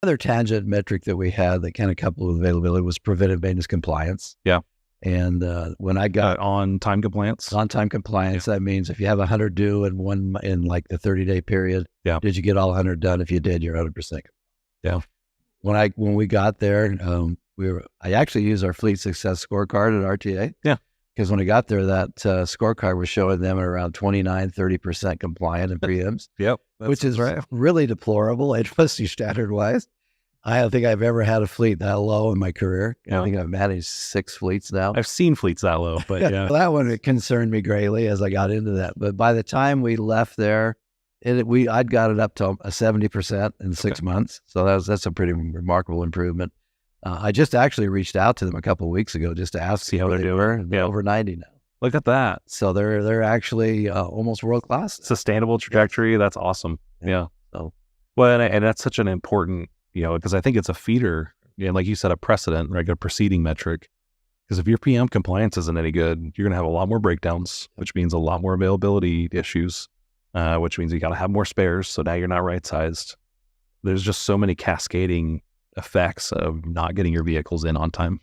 Another tangent metric that we had that kind of coupled with availability was preventive maintenance compliance. Yeah. And when I got on-time compliance, on-time compliance, that means if you have 100 due in like the 30-day period, did you get all 100 done? If you did, you're 100%. Yeah. When we got there, I actually used our Fleet Success Scorecard at RTA. Yeah. Because when I got there, that scorecard was showing them at around 29-30% compliant in preempts. Yep. Which is really deplorable industry standard wise. I don't think I've ever had a fleet that low in my career. I think I've managed 6 fleets now. I've seen fleets that low, but yeah. Well, that one, it concerned me greatly as I got into that. But by the time we left there, I'd got it up to a 70% in 6 months. So that's a pretty remarkable improvement. I just actually reached out to them a couple of weeks ago just to ask see how they're doing. They're over 90 now. Look at that. So they're actually almost world class. Sustainable trajectory. That's awesome. Yeah. So, well, and that's such an important, because I think it's a feeder, like you said, a precedent, right? A preceding metric. Because if your PM compliance isn't any good, you're going to have a lot more breakdowns, which means a lot more availability issues, which means you got to have more spares. So now you're not right sized. There's just so many cascading effects of not getting your vehicles in on time.